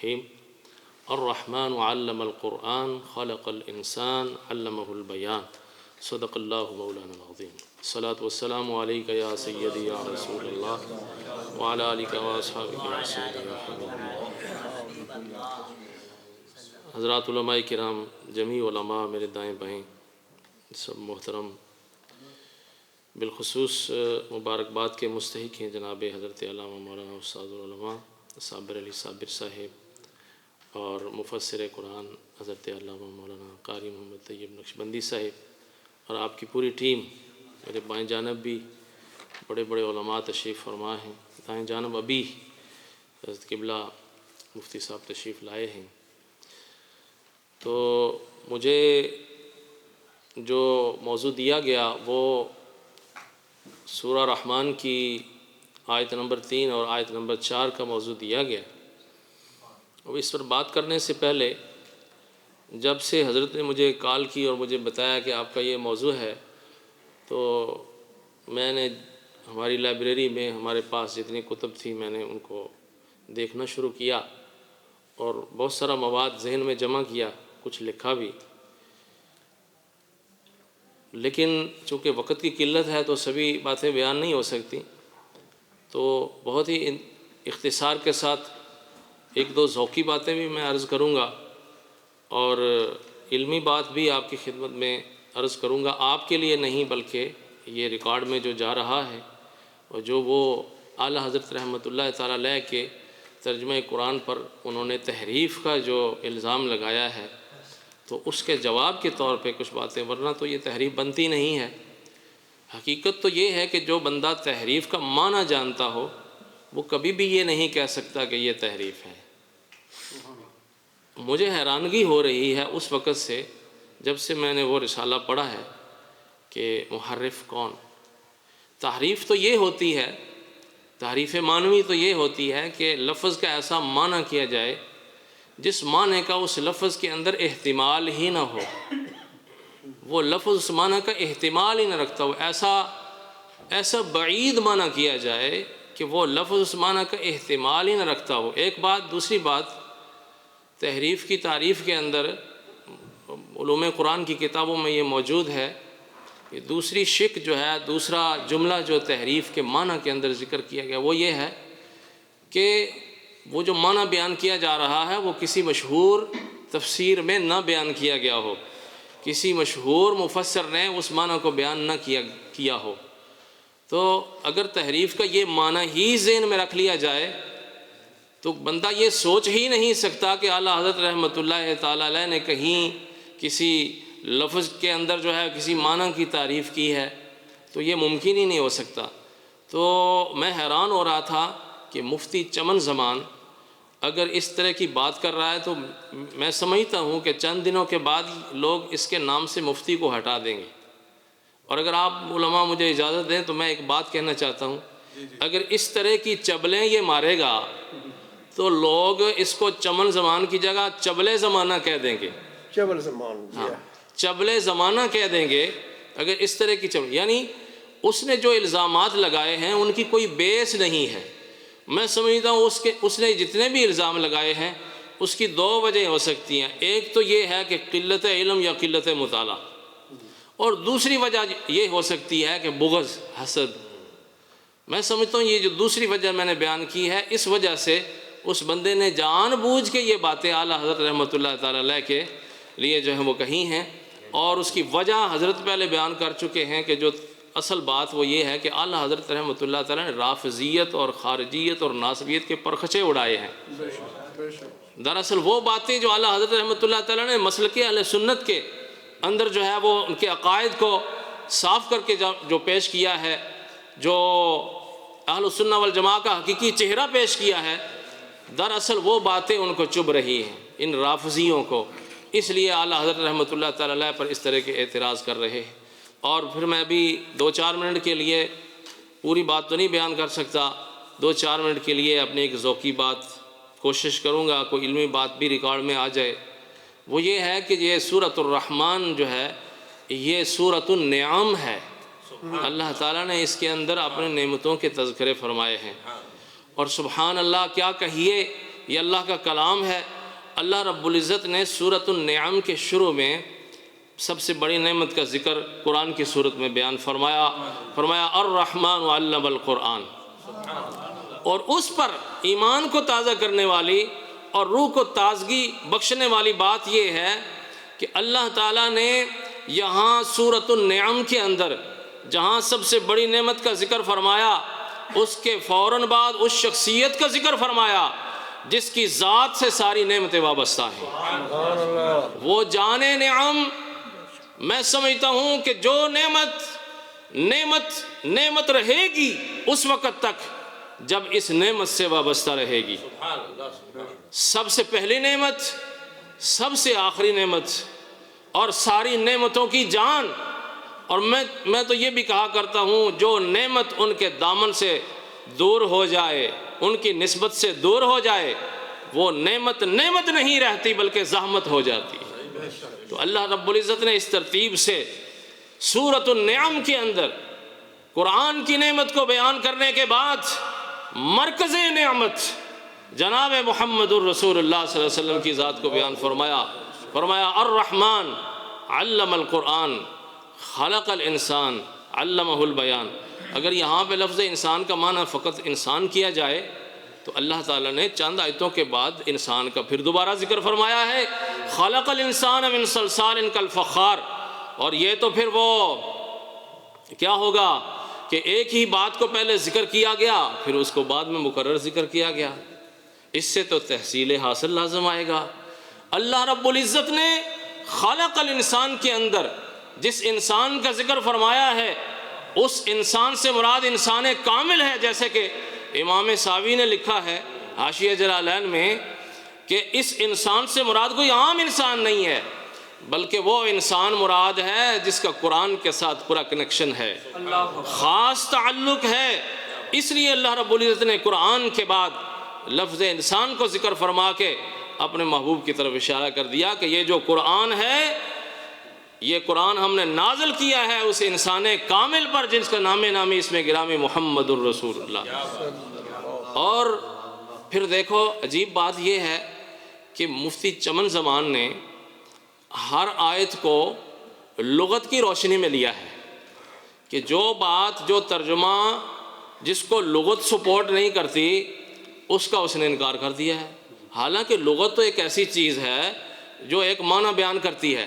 الرحیم الرحمن علم القرآن خلق الانسان علمہ البیان صدق اللہ مولانا العظیم الصلاۃ والسلام علیک یا سیدی یا رسول اللہ وعلی آلک واصحابک یا سیدی یا حبیب اللہ۔ حضرات علماء کرام، جمیع علماء، میرے دائیں بائیں سب محترم، بالخصوص مبارکباد کے مستحق ہیں جناب حضرت علامہ مولانا استاد العلماء صابر علی صابر صاحب اور مفسر قرآن حضرت علامہ مولانا قاری محمد طیب نقشبندی صاحب اور آپ کی پوری ٹیم۔ میرے بائیں جانب بھی بڑے بڑے علماء تشریف فرما ہیں، دائیں جانب ابھی حضرت قبلہ مفتی صاحب تشریف لائے ہیں۔ تو مجھے جو موضوع دیا گیا وہ سورہ رحمان کی آیت نمبر 3 اور آیت نمبر 4 کا موضوع دیا گیا۔ اب اس پر بات کرنے سے پہلے جب سے حضرت نے مجھے کال کی اور مجھے بتایا کہ آپ کا یہ موضوع ہے، تو میں نے ہماری لائبریری میں ہمارے پاس جتنی کتب تھی میں نے ان کو دیکھنا شروع کیا اور بہت سارا مواد ذہن میں جمع کیا، کچھ لکھا بھی، لیکن چونکہ وقت کی قلت ہے تو سبھی باتیں بیان نہیں ہو سکتی، تو بہت ہی اختصار کے ساتھ ایک دو ذوقی باتیں بھی میں عرض کروں گا اور علمی بات بھی آپ کی خدمت میں عرض کروں گا، آپ کے لیے نہیں بلکہ یہ ریکارڈ میں جو جا رہا ہے اور جو وہ اعلیٰ حضرت رحمۃ اللہ تعالیٰ علیہ کے ترجمہ قرآن پر انہوں نے تحریف کا جو الزام لگایا ہے، تو اس کے جواب کے طور پہ کچھ باتیں، ورنہ تو یہ تحریف بنتی نہیں ہے۔ حقیقت تو یہ ہے کہ جو بندہ تحریف کا معنی جانتا ہو وہ کبھی بھی یہ نہیں کہہ سکتا کہ یہ تحریف ہے۔ مجھے حیرانگی ہو رہی ہے اس وقت سے جب سے میں نے وہ رسالہ پڑھا ہے کہ محرف کون۔ تحریف تو یہ ہوتی ہے، تحریف معنوی تو یہ ہوتی ہے کہ لفظ کا ایسا معنی کیا جائے جس معنی کا اس لفظ کے اندر احتمال ہی نہ ہو، وہ لفظ اس معنی کا احتمال ہی نہ رکھتا ہو، ایسا بعید معنی کیا جائے کہ وہ لفظ اس معنی کا احتمال ہی نہ رکھتا ہو۔ ایک بات۔ دوسری بات، تحریف کی تعریف کے اندر علوم قرآن کی کتابوں میں یہ موجود ہے کہ دوسری شق جو ہے، دوسرا جملہ جو تحریف کے معنی کے اندر ذکر کیا گیا وہ یہ ہے کہ وہ جو معنی بیان کیا جا رہا ہے وہ کسی مشہور تفسیر میں نہ بیان کیا گیا ہو، کسی مشہور مفسر نے اس معنی کو بیان نہ کیا ہو۔ تو اگر تحریف کا یہ معنی ہی ذہن میں رکھ لیا جائے تو بندہ یہ سوچ ہی نہیں سکتا کہ اعلیٰ حضرت رحمۃ اللہ تعالیٰ علیہ نے کہیں کسی لفظ کے اندر جو ہے کسی معنی کی تعریف کی ہے، تو یہ ممکن ہی نہیں ہو سکتا۔ تو میں حیران ہو رہا تھا کہ مفتی چمن زمان اگر اس طرح کی بات کر رہا ہے تو میں سمجھتا ہوں کہ چند دنوں کے بعد لوگ اس کے نام سے مفتی کو ہٹا دیں گے۔ اور اگر آپ علماء مجھے اجازت دیں تو میں ایک بات کہنا چاہتا ہوں، اگر اس طرح کی چبلیں یہ مارے گا تو لوگ اس کو چمن زمان کی جگہ چبلے زمانہ کہہ دیں گے۔ چبل زمان، چبلے زمانہ کہہ دیں گے اگر اس طرح کی یعنی اس نے جو الزامات لگائے ہیں ان کی کوئی بیس نہیں ہے۔ میں سمجھتا ہوں اس نے جتنے بھی الزام لگائے ہیں اس کی دو وجہ ہو سکتی ہیں، ایک تو یہ ہے کہ قلت علم یا قلت مطالعہ، اور دوسری وجہ یہ ہو سکتی ہے کہ بغض، حسد۔ میں سمجھتا ہوں یہ جو دوسری وجہ میں نے بیان کی ہے، اس وجہ سے اس بندے نے جان بوجھ کے یہ باتیں اعلیٰ حضرت رحمۃ اللہ تعالیٰ علیہ کے لیے جو ہے وہ کہی ہیں، اور اس کی وجہ حضرت پہلے بیان کر چکے ہیں کہ جو اصل بات وہ یہ ہے کہ اعلیٰ حضرت رحمۃ اللہ تعالیٰ نے رافضیت اور خارجیت اور ناصبیت کے پرخچے اڑائے ہیں۔ دراصل وہ باتیں جو اعلیٰ حضرت رحمۃ اللہ تعالیٰ نے مسلک اہل سنت کے اندر جو ہے وہ ان کے عقائد کو صاف کر کے جو پیش کیا ہے، جو اہل السنہ والجماعہ کا حقیقی چہرہ پیش کیا ہے، دراصل وہ باتیں ان کو چبھ رہی ہیں، ان رافضیوں کو، اس لیے اعلیٰ حضرت رحمۃ اللہ تعالیٰ علیہ پر اس طرح کے اعتراض کر رہے ہیں۔ اور پھر میں ابھی 2-4 منٹ کے لیے پوری بات تو نہیں بیان کر سکتا، 2-4 منٹ کے لیے اپنی ایک ذوقی بات کوشش کروں گا، کوئی علمی بات بھی ریکارڈ میں آ جائے۔ وہ یہ ہے کہ یہ سورۃ الرحمن جو ہے یہ سورۃ النعم ہے۔ اللہ تعالیٰ نے اس کے اندر اپنے نعمتوں کے تذکرے فرمائے ہیں، اور سبحان اللہ کیا کہیے، یہ اللہ کا کلام ہے۔ اللہ رب العزت نے سورۃ النعم کے شروع میں سب سے بڑی نعمت کا ذکر قرآن کی صورت میں بیان فرمایا الرحمن علم القرآن، اور اس پر ایمان کو تازہ کرنے والی اور روح کو تازگی بخشنے والی بات یہ ہے کہ اللہ تعالیٰ نے یہاں سورۃ النعم کے اندر جہاں سب سے بڑی نعمت کا ذکر فرمایا، اس کے فوراً بعد اس شخصیت کا ذکر فرمایا جس کی ذات سے ساری نعمتیں وابستہ ہیں۔ وہ جان نعم، میں سمجھتا ہوں کہ جو نعمت رہے گی اس وقت تک جب اس نعمت سے وابستہ رہے گی۔ سب سے پہلی نعمت، سب سے آخری نعمت، اور ساری نعمتوں کی جان۔ اور میں تو یہ بھی کہا کرتا ہوں جو نعمت ان کے دامن سے دور ہو جائے، ان کی نسبت سے دور ہو جائے، وہ نعمت نہیں رہتی بلکہ زحمت ہو جاتی ہے۔ تو اللہ رب العزت نے اس ترتیب سے سورۃ النعم کے اندر قرآن کی نعمت کو بیان کرنے کے بعد مرکز نعمت جناب محمد الرسول اللہ صلی اللہ علیہ وسلم کی ذات کو بیان فرمایا الرحمن علم القرآن خلق الانسان علمہ البیان۔ اگر یہاں پہ لفظ انسان کا معنی فقط انسان کیا جائے تو اللہ تعالیٰ نے چند آیتوں کے بعد انسان کا پھر دوبارہ ذکر فرمایا ہے، خلق الانسان من صلصال کالفخار۔ اور یہ تو پھر وہ کیا ہوگا کہ ایک ہی بات کو پہلے ذکر کیا گیا پھر اس کو بعد میں مکرر ذکر کیا گیا، اس سے تو تحصیل حاصل لازم آئے گا۔ اللہ رب العزت نے خلق الانسان کے اندر جس انسان کا ذکر فرمایا ہے اس انسان سے مراد انسان کامل ہے، جیسے کہ امام ساوی نے لکھا ہے حاشیہ جلالین میں کہ اس انسان سے مراد کوئی عام انسان نہیں ہے بلکہ وہ انسان مراد ہے جس کا قرآن کے ساتھ پورا کنیکشن ہے، خاص تعلق ہے۔ اس لیے اللہ رب العزت نے قرآن کے بعد لفظ انسان کو ذکر فرما کے اپنے محبوب کی طرف اشارہ کر دیا کہ یہ جو قرآن ہے، یہ قرآن ہم نے نازل کیا ہے اس انسان کامل پر جس کا نامی اس میں گرامی محمد الرسول اللہ۔ اور پھر دیکھو عجیب بات یہ ہے کہ مفتی چمن زمان نے ہر آیت کو لغت کی روشنی میں لیا ہے کہ جو بات جو ترجمہ جس کو لغت سپورٹ نہیں کرتی اس کا اس نے انکار کر دیا ہے، حالانکہ لغت تو ایک ایسی چیز ہے جو ایک معنی بیان کرتی ہے۔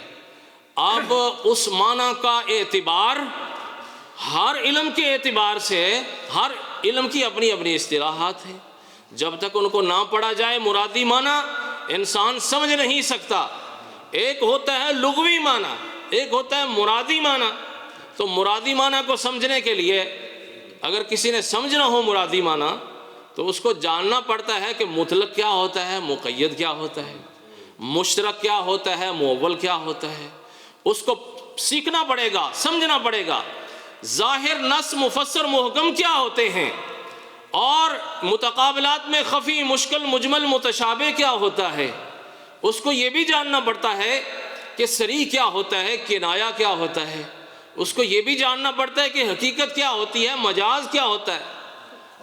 اب اس معنی کا اعتبار ہر علم کے اعتبار سے، ہر علم کی اپنی اپنی اصطلاحات ہیں، جب تک ان کو نہ پڑھا جائے مرادی معنی انسان سمجھ نہیں سکتا۔ ایک ہوتا ہے لغوی معنی، ایک ہوتا ہے مرادی معنی۔ تو مرادی معنی کو سمجھنے کے لیے اگر کسی نے سمجھنا ہو مرادی معنی تو اس کو جاننا پڑتا ہے کہ مطلق کیا ہوتا ہے، مقید کیا ہوتا ہے، مشترک کیا ہوتا ہے، مؤول کیا ہوتا ہے، اس کو سیکھنا پڑے گا، سمجھنا پڑے گا۔ ظاہر، نص، مفسر، محکم کیا ہوتے ہیں، اور متقابلات میں خفی، مشکل، مجمل، متشابہ کیا ہوتا ہے، اس کو یہ بھی جاننا پڑتا ہے کہ صریح کیا ہوتا ہے، کنایہ کیا ہوتا ہے، اس کو یہ بھی جاننا پڑتا ہے کہ حقیقت کیا ہوتی ہے، مجاز کیا ہوتا ہے،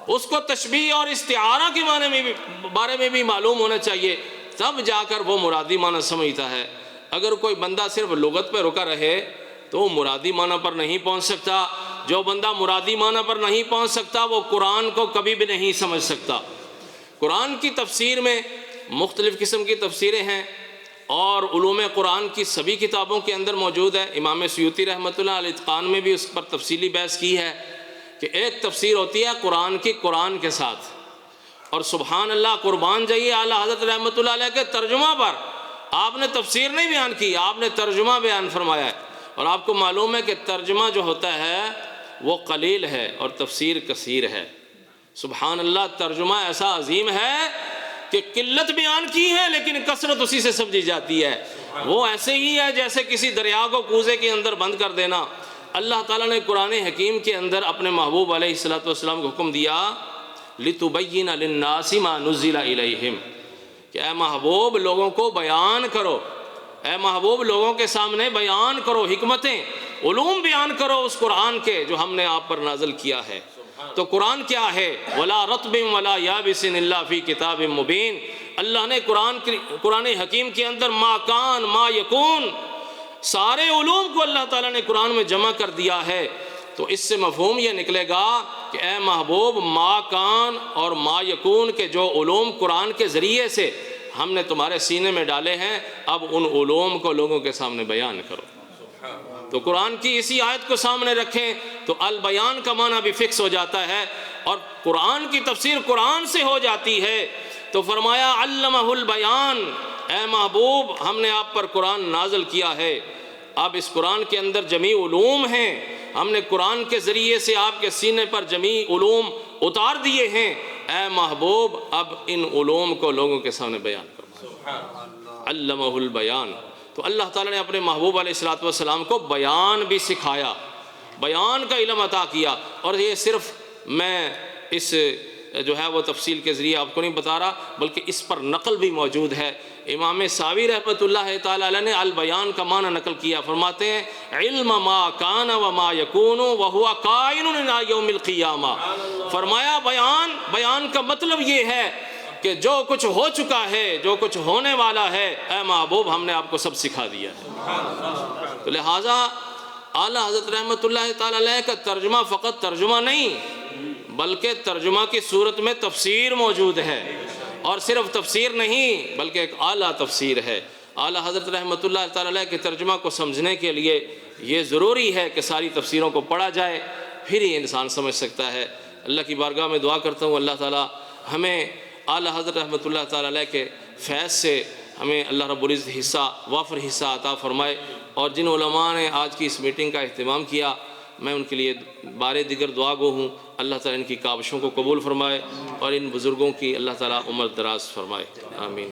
اس کو تشبیہ اور استعارہ کے بارے میں بھی معلوم ہونا چاہیے، تب جا کر وہ مرادی معنی سمجھتا ہے۔ اگر کوئی بندہ صرف لغت پہ رکا رہے تو وہ مرادی معنی پر نہیں پہنچ سکتا۔ جو بندہ مرادی معنی پر نہیں پہنچ سکتا وہ قرآن کو کبھی بھی نہیں سمجھ سکتا۔ قرآن کی تفسیر میں مختلف قسم کی تفسیریں ہیں اور علوم قرآن کی سبھی کتابوں کے اندر موجود ہے۔ امام سیوطی رحمۃ اللہ علیہ اتقان میں بھی اس پر تفصیلی بحث کی ہے کہ ایک تفسیر ہوتی ہے قرآن کی قرآن کے ساتھ، اور سبحان اللہ قربان جائیے اعلیٰ حضرت رحمۃ اللہ علیہ کے ترجمہ پر آپ نے تفسیر نہیں بیان کی، آپ نے ترجمہ بیان فرمایا ہے۔ اور آپ کو معلوم ہے کہ ترجمہ جو ہوتا ہے وہ قلیل ہے اور تفسیر کثیر ہے۔ سبحان اللہ، ترجمہ ایسا عظیم ہے کہ قلت بیان کی ہے لیکن کثرت اسی سے سمجھی جاتی ہے۔ وہ ایسے ہی ہے جیسے کسی دریا کو کوزے کے اندر بند کر دینا۔ اللہ تعالیٰ نے قرآن حکیم کے اندر اپنے محبوب علیہ الصلوۃ والسلام کو حکم دیا لِتُبَيِّنَ لِلنَّاسِ مَا نُزِّلَ إِلَيْهِمْ کہ اے محبوب لوگوں کو بیان کرو، اے محبوب لوگوں کے سامنے بیان کرو، حکمتیں، علوم بیان کرو اس قرآن کے جو ہم نے آپ پر نازل کیا ہے۔ تو قرآن کیا ہے؟ وَلَا رَطْبٍ وَلَا يَابِسٍ إِلَّا فِي كِتَابٍ مُبِينٍ۔ اللہ نے قرآن حکیم کے اندر ما کان ما یکون سارے علوم کو اللہ تعالیٰ نے قرآن میں جمع کر دیا ہے، تو اس سے مفہوم یہ نکلے گا کہ اے محبوب ما کان اور ما یکون کے جو علوم قرآن کے ذریعے سے ہم نے تمہارے سینے میں ڈالے ہیں، اب ان علوم کو لوگوں کے سامنے بیان کرو۔ تو قرآن کی اسی آیت کو سامنے رکھیں تو البیان کا معنی بھی فکس ہو جاتا ہے، اور قرآن کی تفسیر قرآن سے ہو جاتی ہے۔ تو فرمایا علمہ البیان، اے محبوب ہم نے آپ پر قرآن نازل کیا ہے، اب اس قرآن کے اندر جمیع علوم ہیں، ہم نے قرآن کے ذریعے سے آپ کے سینے پر جمیع علوم اتار دیے ہیں، اے محبوب اب ان علوم کو لوگوں کے سامنے بیان کرو۔ علمہ البیان، تو اللہ تعالیٰ نے اپنے محبوب علیہ السلام کو بیان بھی سکھایا، بیان کا علم عطا کیا۔ اور یہ صرف میں اس جو ہے وہ تفصیل کے ذریعے آپ کو نہیں بتا رہا، بلکہ اس پر نقل بھی موجود ہے۔ امام ساوی رحمۃ اللہ تعالیٰ علیہ نے البیان کا معنی نقل کیا، فرماتے ہیں علم ما کان وما یکون وہو کائن الی یوم القیامہ۔ فرمایا بیان کا مطلب یہ ہے کہ جو کچھ ہو چکا ہے، جو کچھ ہونے والا ہے، اے محبوب ہم نے آپ کو سب سکھا دیا ہے۔ تو لہٰذا اعلیٰ حضرت رحمۃ اللہ تعالیٰ علیہ کا ترجمہ فقط ترجمہ نہیں، بلکہ ترجمہ کی صورت میں تفسیر موجود ہے، اور صرف تفسیر نہیں بلکہ ایک اعلیٰ تفسیر ہے۔ اعلیٰ حضرت رحمۃ اللہ تعالیٰ علیہ کے ترجمہ کو سمجھنے کے لیے یہ ضروری ہے کہ ساری تفسیروں کو پڑھا جائے، پھر ہی انسان سمجھ سکتا ہے۔ اللہ کی بارگاہ میں دعا کرتا ہوں اللہ تعالیٰ ہمیں اعلیٰ حضرت رحمۃ اللہ تعالیٰ علیہ کے فیض سے ہمیں اللہ رب العزت حصہ وافر حصہ عطا فرمائے، اور جن علماء نے آج کی اس میٹنگ کا اہتمام کیا میں ان کے لیے بارے دیگر دعا گو ہوں۔ اللہ تعالیٰ ان کی کاوشوں کو قبول فرمائے اور ان بزرگوں کی اللہ تعالیٰ عمر دراز فرمائے، آمین۔